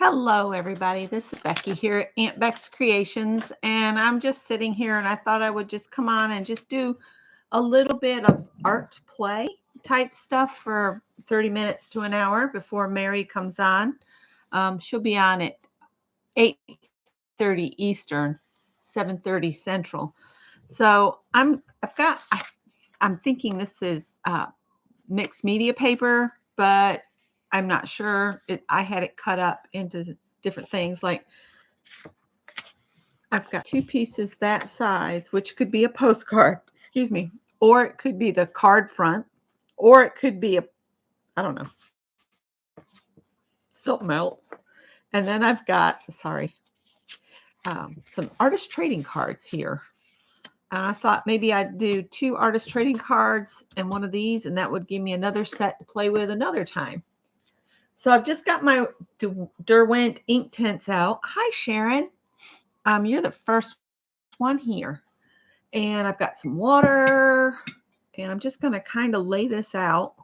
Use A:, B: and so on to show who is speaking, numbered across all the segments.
A: Hello, everybody. This is Becky here at Aunt Beck's Creations, and I'm just sitting here and I thought I would just come on and just do a little bit of art play type stuff for 30 minutes to an hour before Mary comes on. She'll be on at 8:30 Eastern, 7:30 Central. So I'm thinking this is mixed media paper, but I'm not sure. I had it cut up into different things. Like I've got two pieces that size, which could be a postcard, excuse me, or it could be the card front, or it could be I don't know, something else. And then I've got, some artist trading cards here. And I thought maybe I'd do two artist trading cards and one of these, and that would give me another set to play with another time. So I've just got my Derwent ink tints out. Hi, Sharon. You're the first one here. And I've got some water, and I'm just going to kind of lay this out.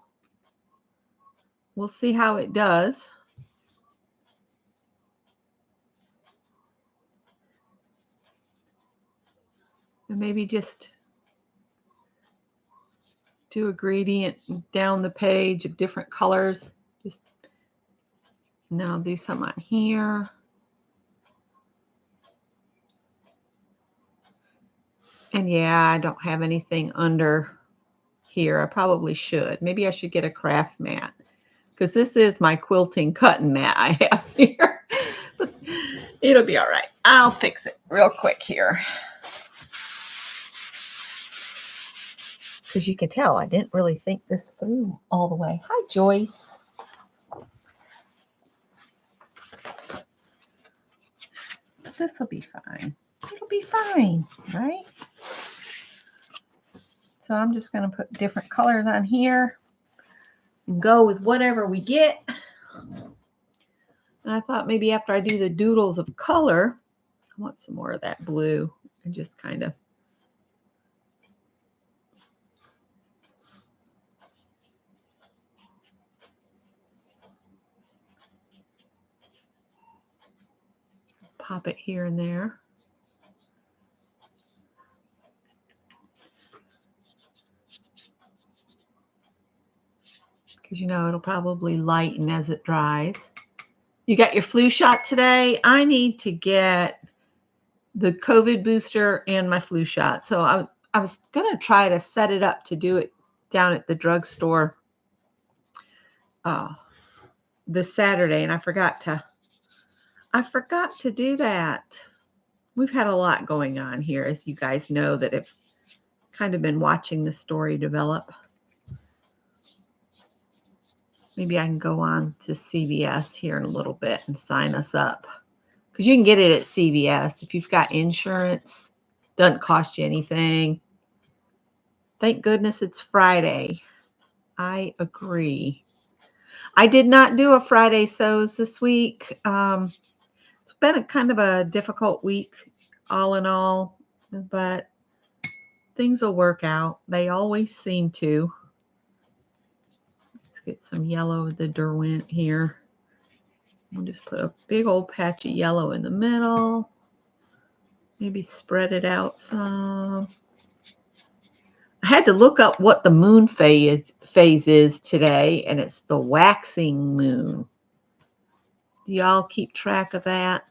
A: We'll see how it does. And maybe just do a gradient down the page of different colors. And then I'll do some on here. And yeah, I don't have anything under here. I probably should. Maybe I should get a craft mat, because this is my quilting cutting mat I have here. But it'll be all right. I'll fix it real quick here. Because you can tell I didn't really think this through all the way. Hi, Joyce. This will be fine. It'll be fine, right? So I'm just going to put different colors on here and go with whatever we get. And I thought maybe after I do the doodles of color, I want some more of that blue and just kind of pop it here and there. Because it'll probably lighten as it dries. You got your flu shot today? I need to get the COVID booster and my flu shot. So I was going to try to set it up to do it down at the drugstore this Saturday, and I forgot to do that. We've had a lot going on here, as you guys know, that have kind of been watching the story develop. Maybe I can go on to CVS here in a little bit and sign us up. Because you can get it at CVS if you've got insurance. Doesn't cost you anything. Thank goodness it's Friday. I agree. I did not do a Friday sews this week. It's been a kind of a difficult week all in all, but things will work out. They always seem to. Let's get some yellow with the Derwent here. We'll just put a big old patch of yellow in the middle. Maybe spread it out some. I had to look up what the moon phase is today, and it's the waxing moon. Do y'all keep track of that?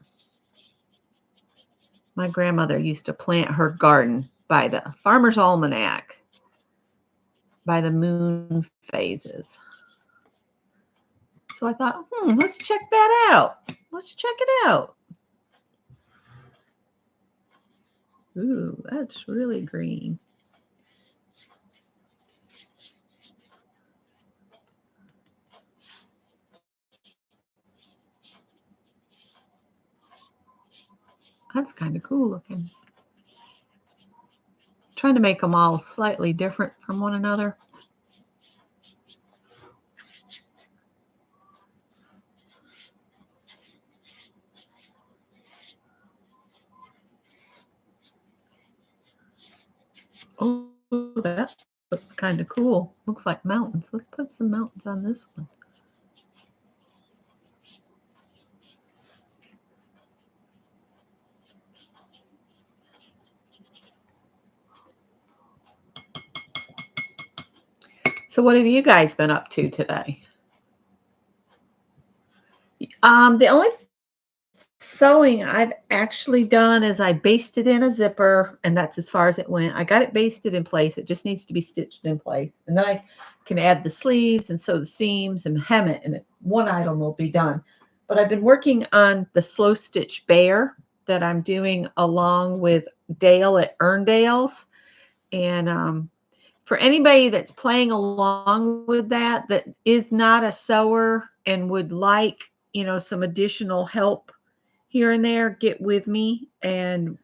A: My grandmother used to plant her garden by the Farmer's Almanac, by the moon phases. So I thought, let's check that out. Let's check it out. Ooh, that's really green. That's kind of cool looking. Trying to make them all slightly different from one another. Oh, that looks kind of cool. Looks like mountains. Let's put some mountains on this one. So what have you guys been up to today? The only sewing I've actually done is I basted in a zipper, and that's as far as it went. I got it basted in place. It just needs to be stitched in place. And then I can add the sleeves and sew the seams and hem it, and one item will be done. But I've been working on the slow stitch bear that I'm doing along with Dale at Erndale's. And for anybody that's playing along with that is not a sewer and would like, some additional help here and there, get with me and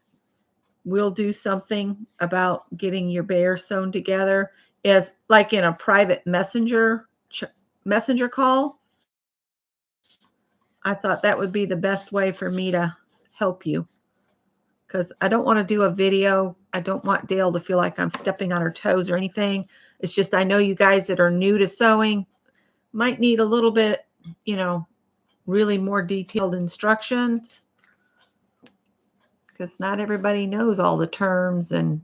A: we'll do something about getting your bear sewn together as like in a private messenger call. I thought that would be the best way for me to help you, because I don't want to do a video. I don't want Dale to feel like I'm stepping on her toes or anything. It's just I know you guys that are new to sewing might need a little bit, really more detailed instructions, because not everybody knows all the terms and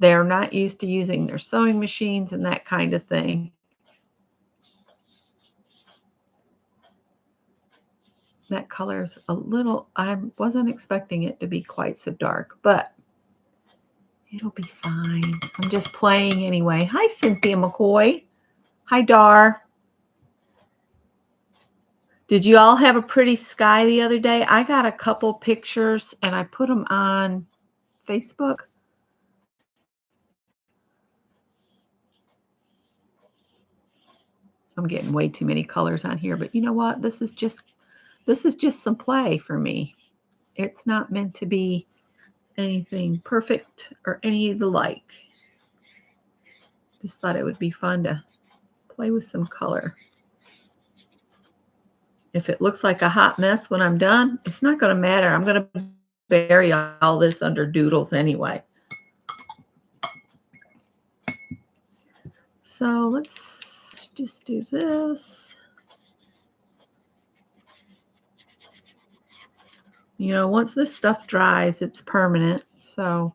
A: they're not used to using their sewing machines and that kind of thing. That color's a little, I wasn't expecting it to be quite so dark, but it'll be fine. I'm just playing anyway. Hi, Cynthia McCoy. Hi, Dar. Did you all have a pretty sky the other day? I got a couple pictures and I put them on Facebook. I'm getting way too many colors on here, but you know what? This is just some play for me. It's not meant to be anything perfect or any of the like. Just thought it would be fun to play with some color. If it looks like a hot mess when I'm done, it's not going to matter. I'm going to bury all this under doodles anyway. So let's just do this. Once this stuff dries, it's permanent. So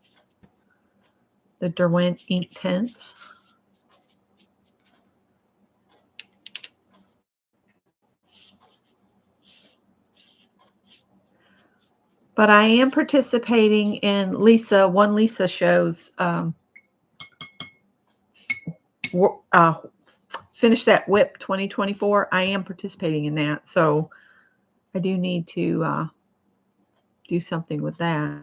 A: the Derwent ink tints. But I am participating in one Lisa show's Finish That Whip 2024. I am participating in that. So I do need to do something with that.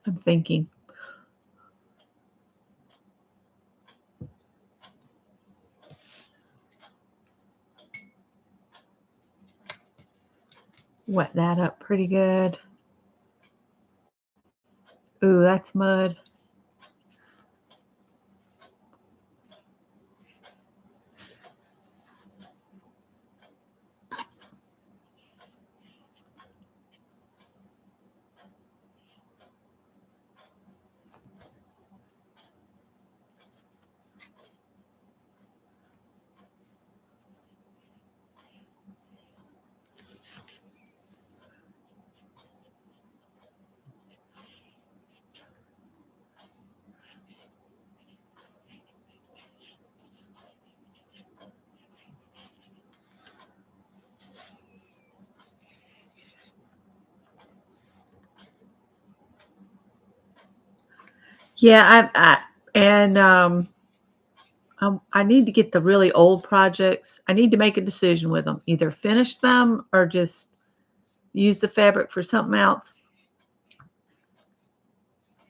A: I'm thinking. Wet that up pretty good. Ooh, that's mud. Yeah, I need to get the really old projects. I need to make a decision with them. Either finish them or just use the fabric for something else.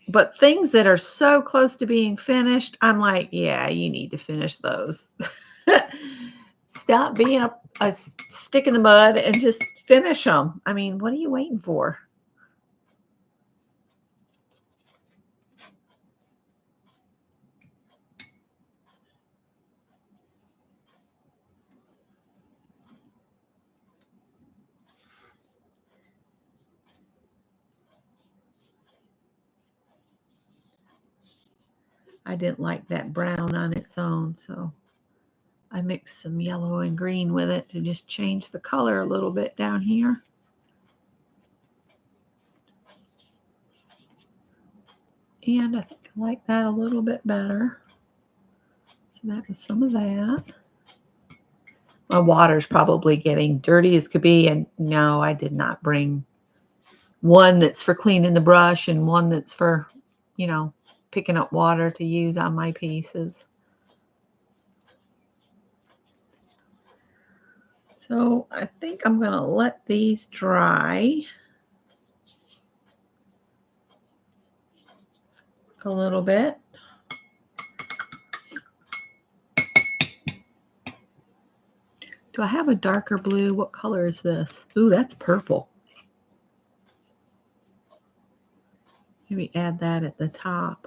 A: But things that are so close to being finished, I'm like, yeah, you need to finish those. Stop being a stick in the mud and just finish them. I mean, what are you waiting for? I didn't like that brown on its own, so I mixed some yellow and green with it to just change the color a little bit down here. And I think I like that a little bit better. So that was some of that. My water's probably getting dirty as could be. And no, I did not bring one that's for cleaning the brush and one that's for, you know, picking up water to use on my pieces. So I think I'm going to let these dry a little bit. Do I have a darker blue? What color is this? Ooh, that's purple. Maybe add that at the top.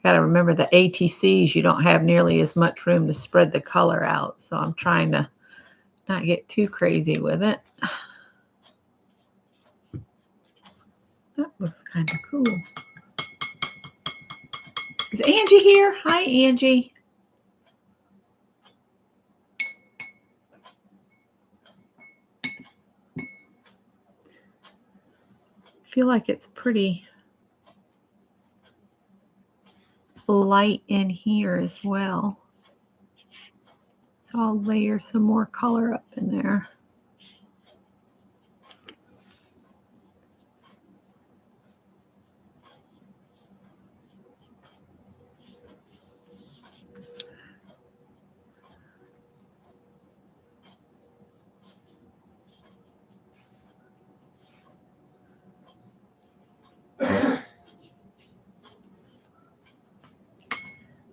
A: Got to remember the ATCs, you don't have nearly as much room to spread the color out. So I'm trying to not get too crazy with it. That looks kind of cool. Is Angie here? Hi, Angie. I feel like it's pretty light in here as well. So I'll layer some more color up in there.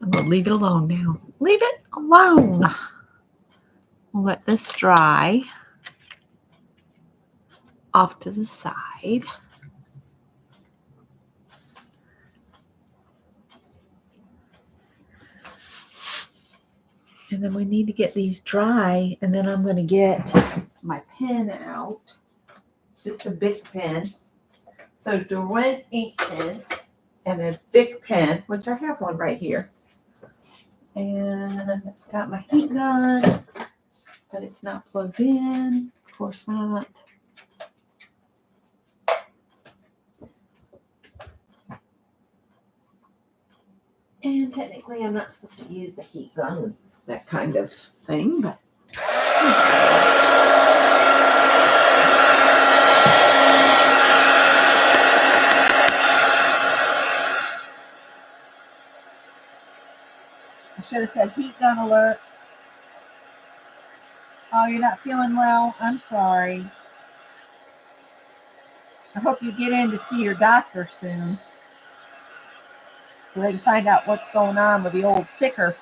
A: I'm going to leave it alone now. Leave it alone. We'll let this dry off to the side. And then we need to get these dry, and then I'm going to get my pen out, just a big pen. So Derwent ink pens and a big pen, which I have one right here. And got my heat gun, but it's not plugged in. Of course not. And technically I'm not supposed to use the heat gun with that kind of thing, but I should have said heat gun alert. Oh, you're not feeling well? I'm sorry. I hope you get in to see your doctor soon so they can find out what's going on with the old ticker.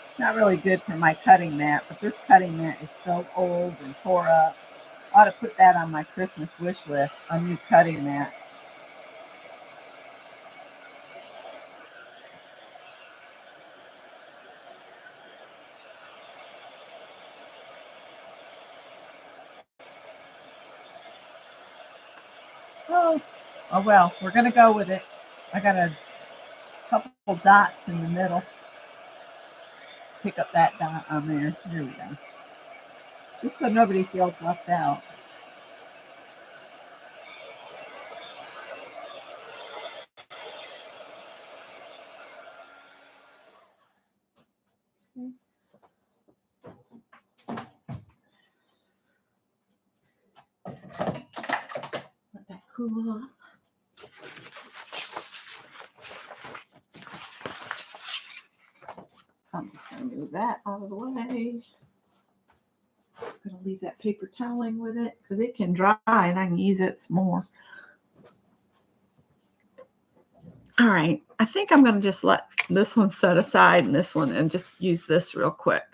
A: It's not really good for my cutting mat, but this cutting mat is so old and tore up. I ought to put that on my Christmas wish list, a new cutting mat. Oh well, we're going to go with it. I got a couple dots in the middle. Pick up that dot on there. There we go. Just so nobody feels left out. Let that cool off. I'm just going to move that out of the way. I'm going to leave that paper toweling with it because it can dry and I can use it some more. All right, I think I'm going to just let this one set aside and this one and just use this real quick.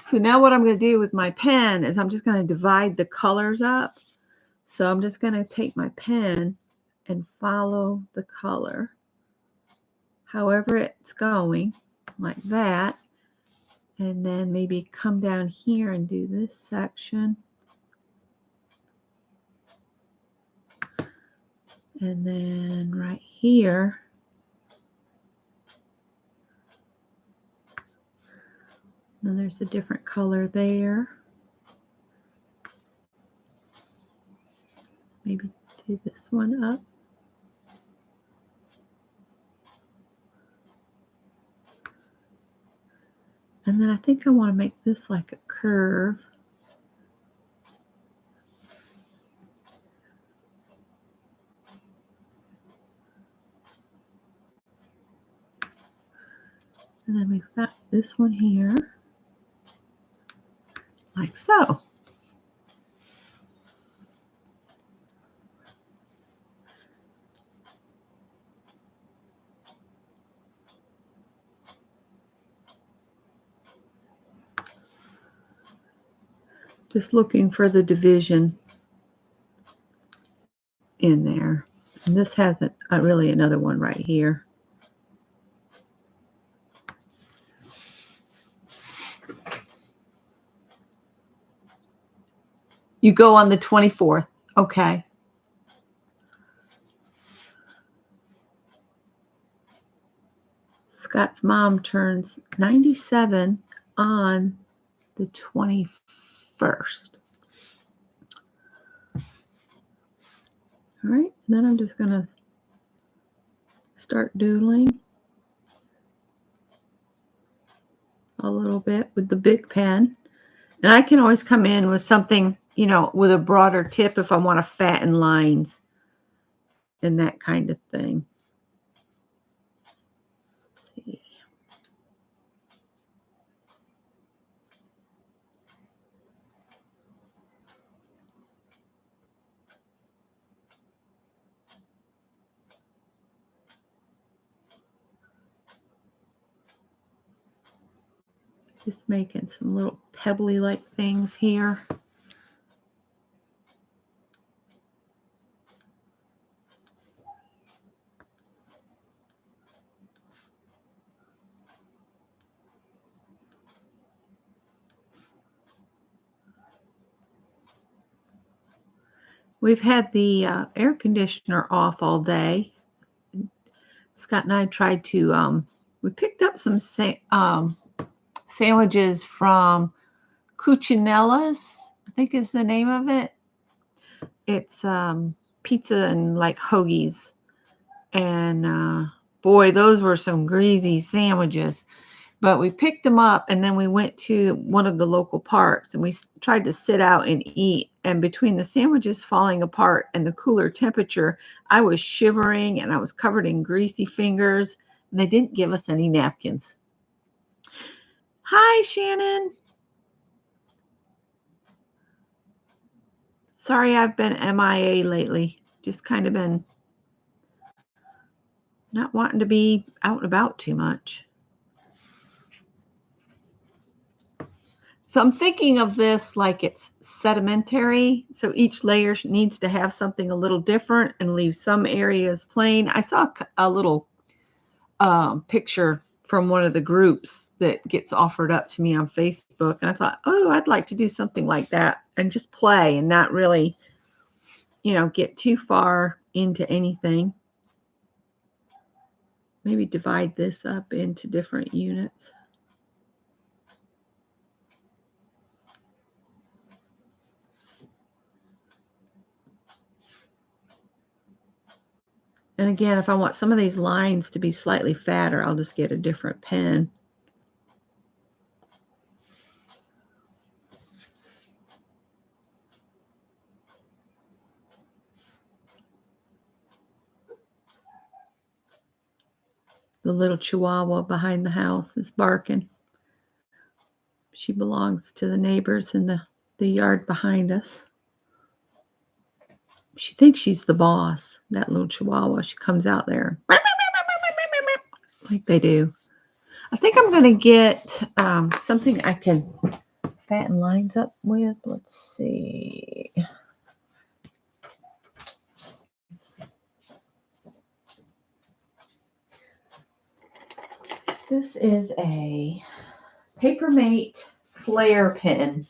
A: So now what I'm going to do with my pen is I'm just going to divide the colors up. So I'm just going to take my pen and follow the color, however it's going, like that. And then maybe come down here and do this section. And then right here, and there's a different color there. Maybe do this one up. And then I think I want to make this like a curve. And then we've got this one here, like so. Just looking for the division in there. And this has really another one right here. You go on the 24th. Okay. Scott's mom turns 97 on the 21st. All right, and then I'm just going to start doodling a little bit with the big pen. And I can always come in with something, you know, with a broader tip if I want to fatten lines and that kind of thing. Let's see. Just making some little pebbly like things here. We've had the air conditioner off all day. Scott and I tried to, we picked up some sandwiches from Cucinella's, I think is the name of it. It's pizza and like hoagies. And boy, those were some greasy sandwiches. But we picked them up and then we went to one of the local parks and we tried to sit out and eat. And between the sandwiches falling apart and the cooler temperature, I was shivering and I was covered in greasy fingers. And they didn't give us any napkins. Hi, Shannon. Sorry, I've been MIA lately. Just kind of been not wanting to be out and about too much. So I'm thinking of this like it's sedimentary. So each layer needs to have something a little different and leave some areas plain. I saw a little picture from one of the groups that gets offered up to me on Facebook. And I thought, oh, I'd like to do something like that and just play and not really, you know, get too far into anything. Maybe divide this up into different units. And again, if I want some of these lines to be slightly fatter, I'll just get a different pen. The little chihuahua behind the house is barking. She belongs to the neighbors in the yard behind us. She thinks she's the boss, that little chihuahua. She comes out there like they do. I think I'm going to get something I can fatten lines up with. Let's see. This is a Papermate flare pen.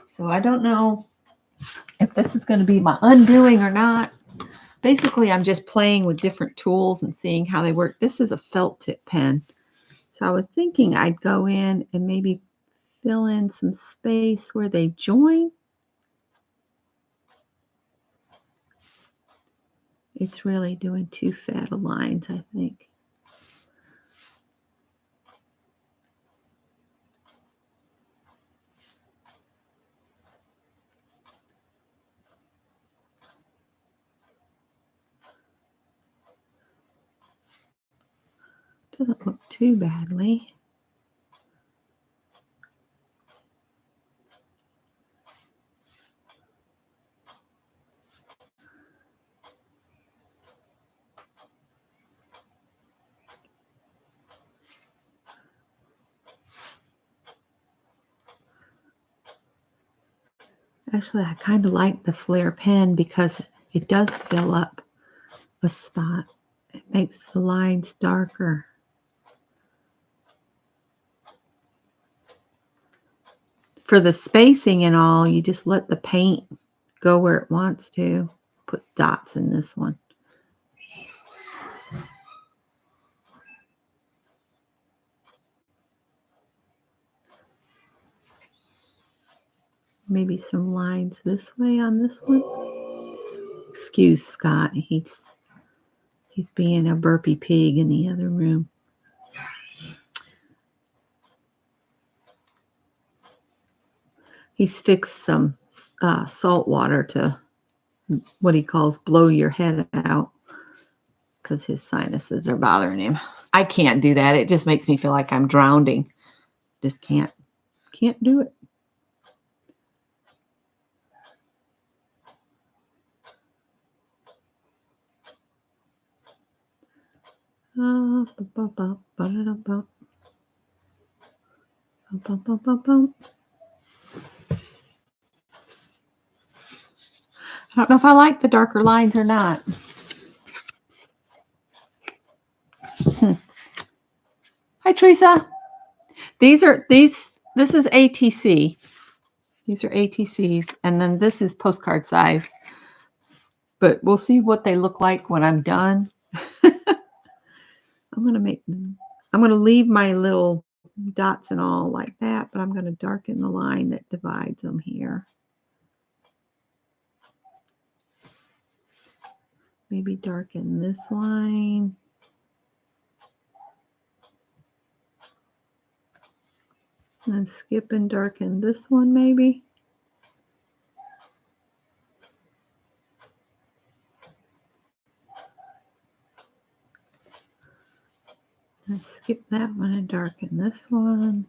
A: So I don't know if this is going to be my undoing or not. Basically, I'm just playing with different tools and seeing how they work. This is a felt tip pen. So I was thinking I'd go in and maybe fill in some space where they join. It's really doing too fat of lines, I think. Doesn't look too badly. Actually, I kind of like the flare pen because it does fill up a spot. It makes the lines darker. For the spacing and all, you just let the paint go where it wants to. Put dots in this one. Maybe some lines this way on this one. Excuse Scott. He's being a burpy pig in the other room. He's fixed some salt water to what he calls blow your head out because his sinuses are bothering him. I can't do that. It just makes me feel like I'm drowning. Just can't do it. I don't know if I like the darker lines or not. Hi, Teresa. This is ATC. These are ATCs, and then this is postcard size. But we'll see what they look like when I'm done. I'm gonna leave my little dots and all like that, but I'm gonna darken the line that divides them here. Maybe darken this line. And then skip and darken this one maybe. And skip that one and darken this one.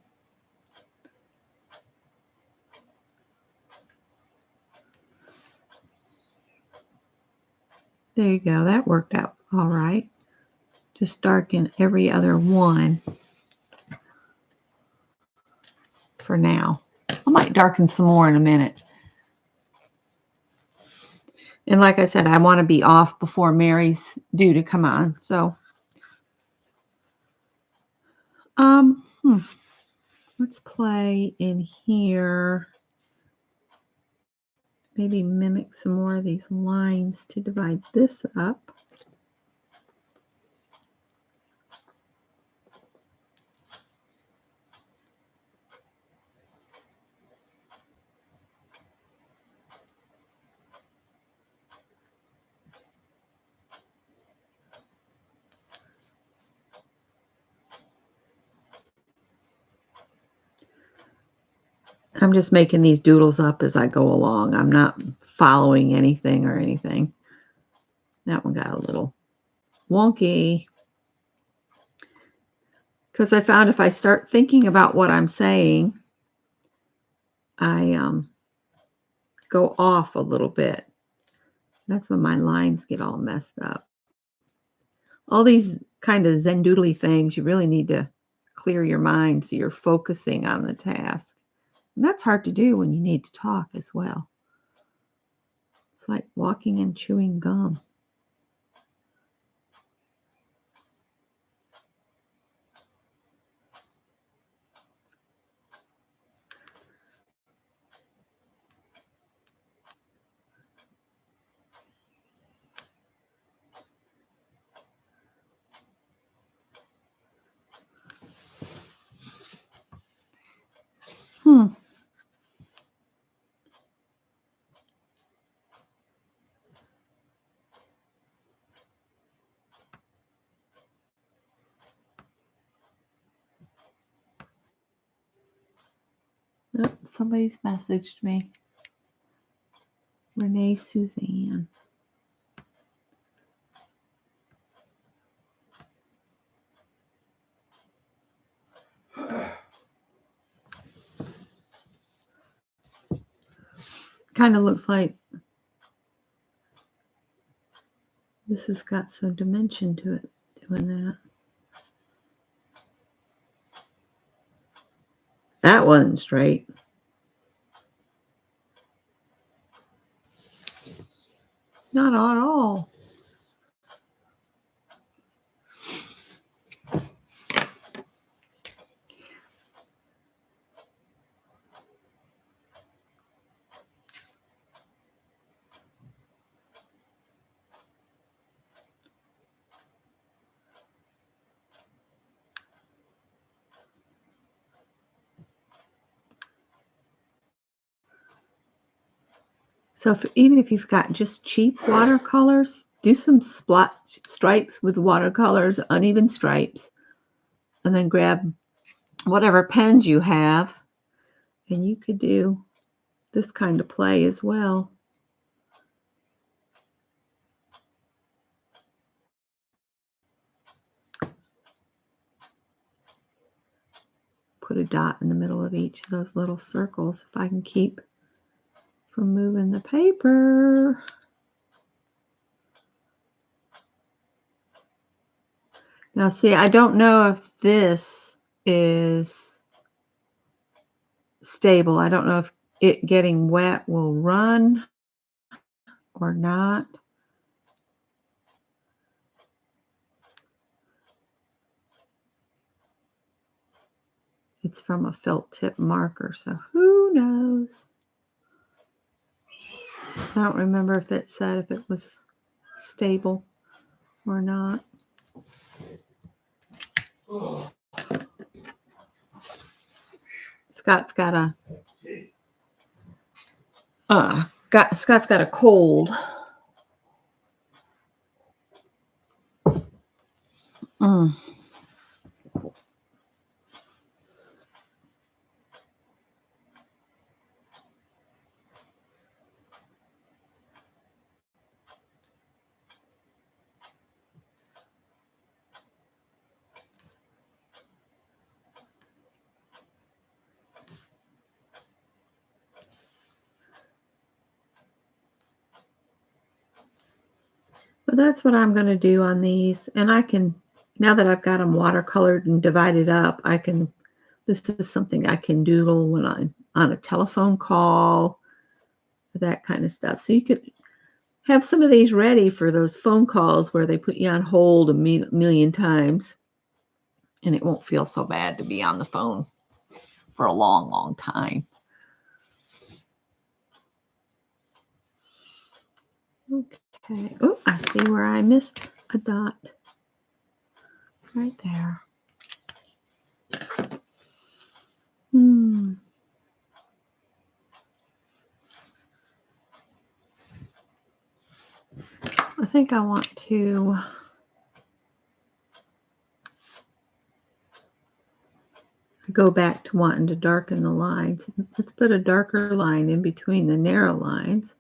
A: There you go. That worked out all right. Just darken every other one for now. I might darken some more in a minute. And like I said, I want to be off before Mary's due to come on. So, let's play in here. Maybe mimic some more of these lines to divide this up. I'm just making these doodles up as I go along. I'm not following anything or anything. That one got a little wonky. Because I found if I start thinking about what I'm saying, I go off a little bit. That's when my lines get all messed up. All these kind of zen doodly things, you really need to clear your mind so you're focusing on the task. And that's hard to do when you need to talk as well. It's like walking and chewing gum. Somebody's messaged me. Renee Suzanne. Kind of looks like this has got some dimension to it doing that. That wasn't straight. Not at all. So even if you've got just cheap watercolors, do some stripes with watercolors, uneven stripes, and then grab whatever pens you have, and you could do this kind of play as well. Put a dot in the middle of each of those little circles if I can keep from moving the paper. Now see, I don't know if this is stable. I don't know if it getting wet will run or not. It's from a felt tip marker, so who knows? I don't remember if it said if it was stable or not. Scott's got a cold. But that's what I'm going to do on these. And I can, now that I've got them watercolored and divided up, this is something I can doodle when I'm on a telephone call, that kind of stuff. So you could have some of these ready for those phone calls where they put you on hold a million times, and it won't feel so bad to be on the phone for a long, long time. Okay. Oh, I see where I missed a dot. Right there. I think I want to go back to wanting to darken the lines. Let's put a darker line in between the narrow lines.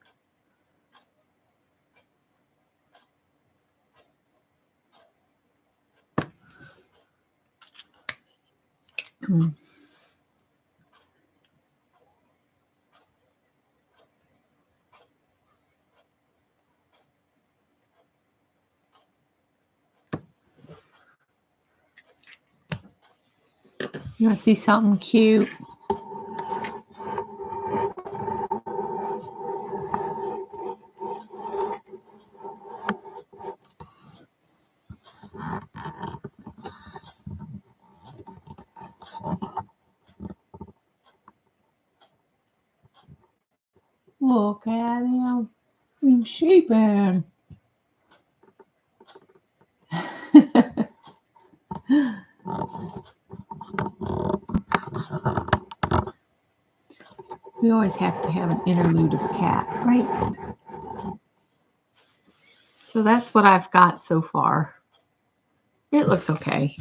A: You want to see something cute? Look at him. He's sheeping. We always have to have an interlude of cat, right? So that's what I've got so far. It looks okay.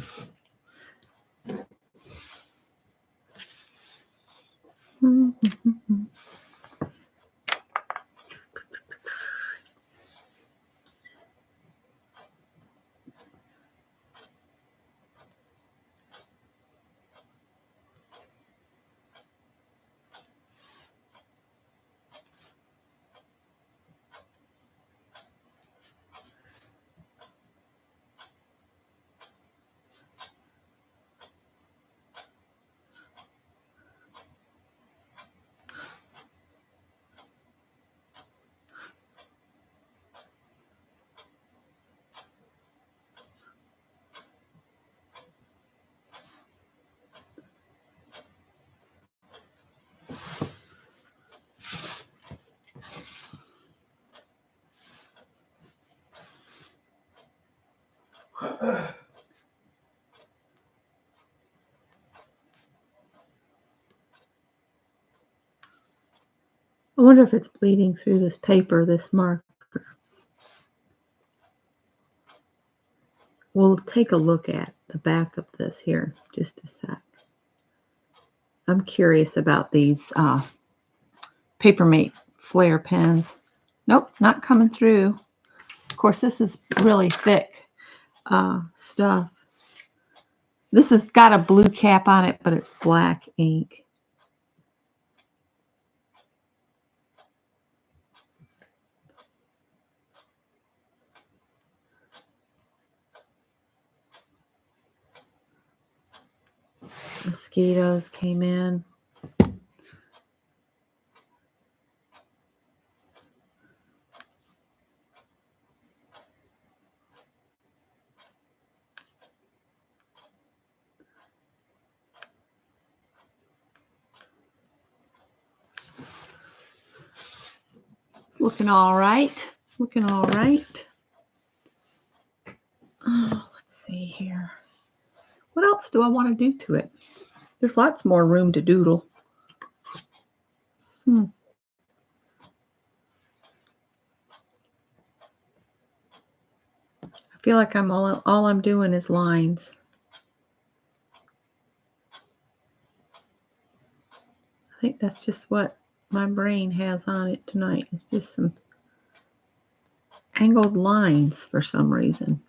A: I wonder if it's bleeding through this paper, this marker. We'll take a look at the back of this here, just a sec. I'm curious about these Papermate flare pens. Nope, not coming through. Of course, this is really thick stuff. This has got a blue cap on it, but it's black ink. Mosquitoes came in. It's looking all right. Looking all right. Oh, let's see here. What else do I want to do to it? There's lots more room to doodle. I feel like all I'm doing is lines. I think that's just what my brain has on it tonight. It's just some angled lines for some reason.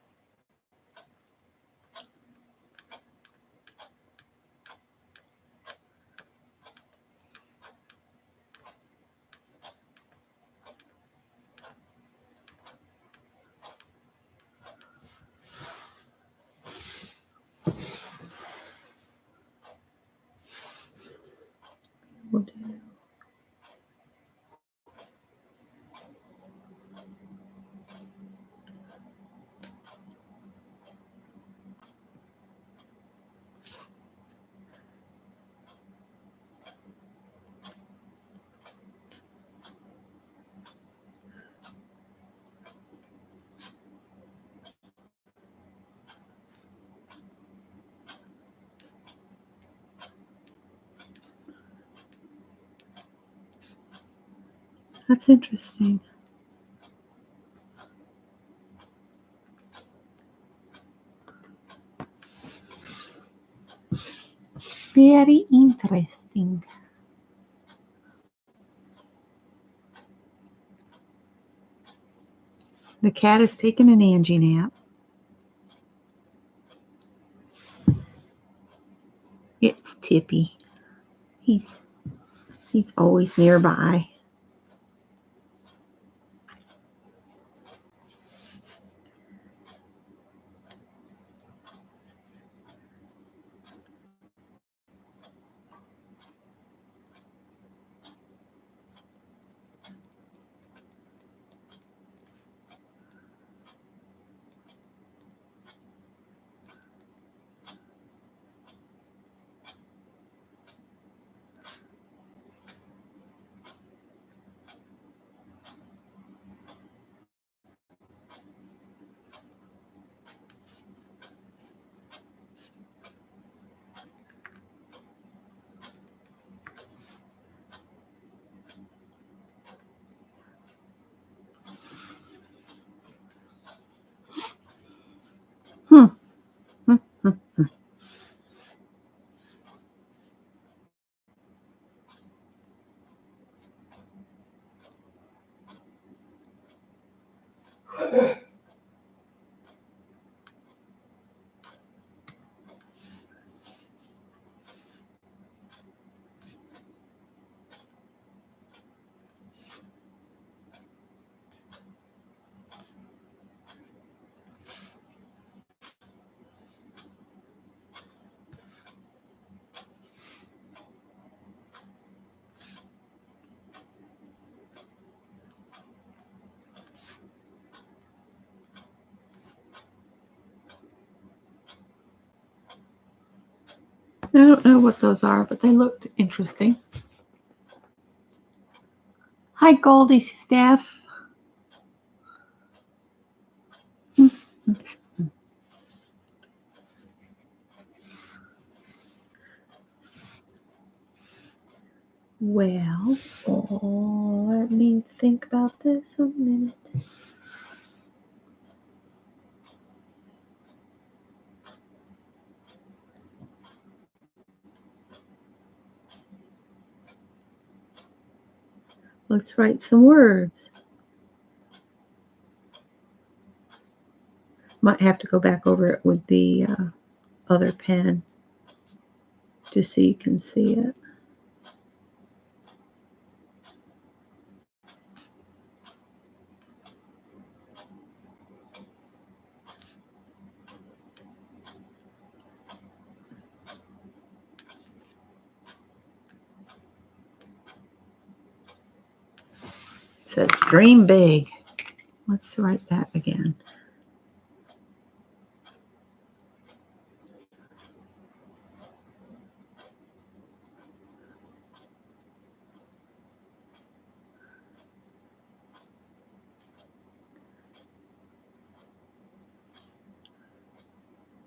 A: That's interesting. Very interesting. The cat is taking an Angie nap. It's Tippy. He's always nearby. I don't know what those are, but they looked interesting. Hi, Goldie Steph. Well, let me think about this a minute. Let's write some words. Might have to go back over it with the other pen just so you can see it. It says dream big. Let's write that again.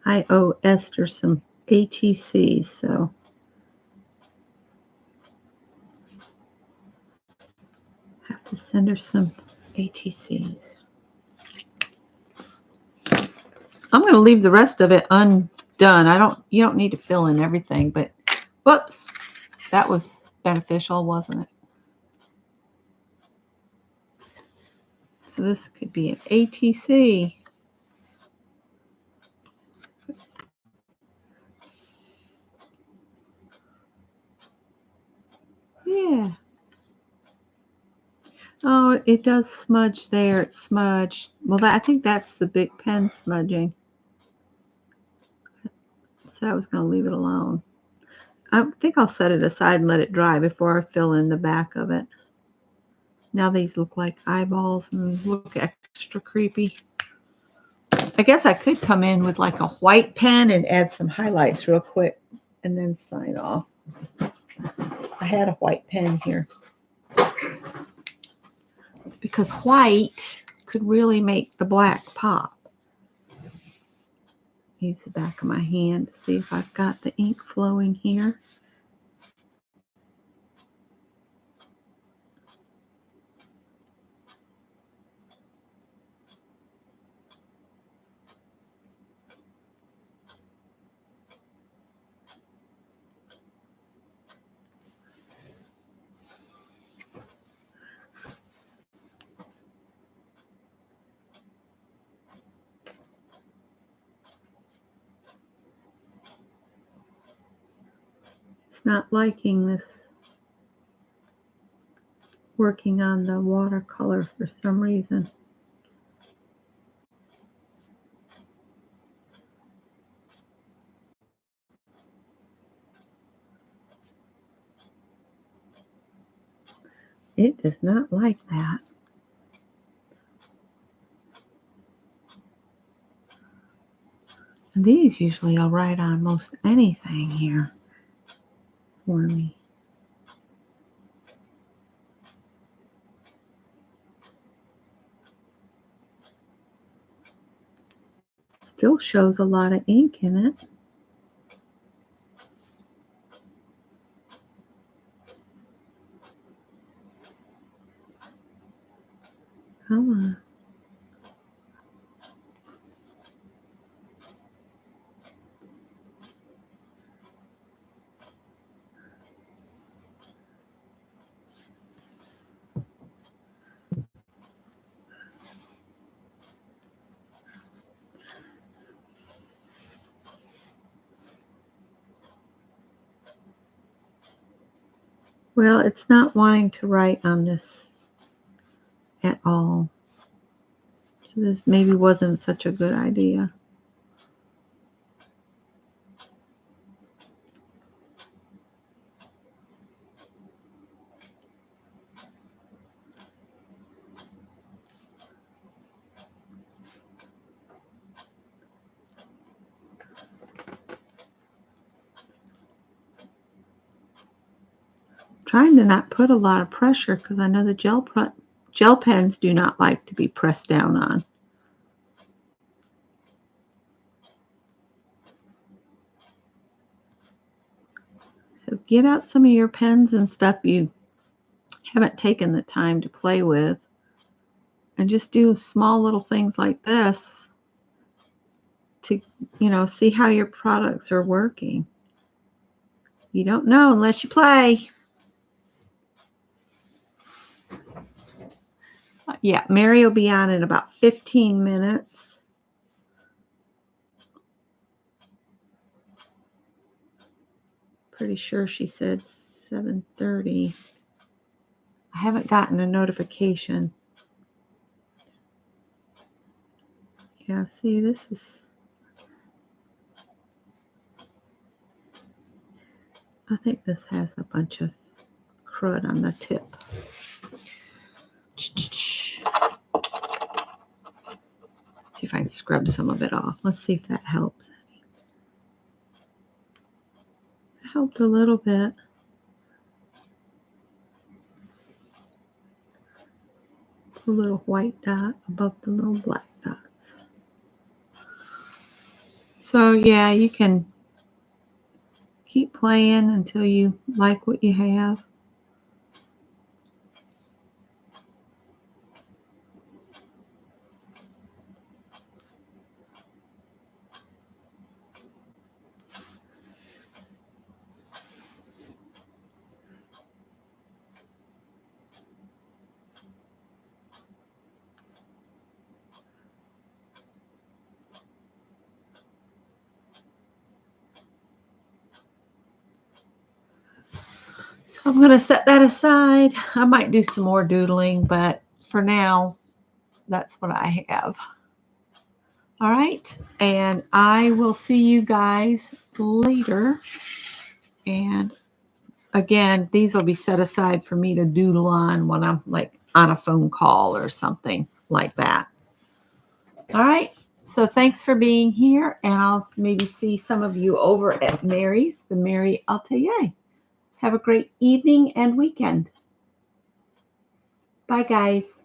A: I owe Esther some ATCs, so I have to send her some ATCs. I'm going to leave the rest of it undone. You don't need to fill in everything, but whoops, that was beneficial, wasn't it? So this could be an ATC. Yeah. Oh, it does smudge there. It's smudged. Well, I think that's the big pen smudging. So I was going to leave it alone. I think I'll set it aside and let it dry before I fill in the back of it. Now these look like eyeballs and look extra creepy. I guess I could come in with like a white pen and add some highlights real quick and then sign off. I had a white pen here. Because white could really make the black pop. Use the back of my hand to see if I've got the ink flowing here. It's not liking this working on the watercolor for some reason. It does not like that. And these usually I'll write on most anything here for me. Still shows a lot of ink in it. Come on. Well, it's not wanting to write on this at all. So this maybe wasn't such a good idea. Trying to not put a lot of pressure because I know the gel pens do not like to be pressed down on. So get out some of your pens and stuff you haven't taken the time to play with, and just do small little things like this to, see how your products are working. You don't know unless you play. Yeah, Mary will be on in about 15 minutes. Pretty sure she said 7:30. I haven't gotten a notification. Yeah, see, this is... I think this has a bunch of crud on the tip. See if I can scrub some of it off. Let's see if that helps. It helped a little bit. A little white dot above the little black dots. So yeah, you can keep playing until you like what you have. So I'm going to set that aside. I might do some more doodling, but for now, that's what I have. All right. And I will see you guys later. And again, these will be set aside for me to doodle on when I'm like on a phone call or something like that. All right. So thanks for being here. And I'll maybe see some of you over at Mary's, the Mary Atelier. Have a great evening and weekend. Bye, guys.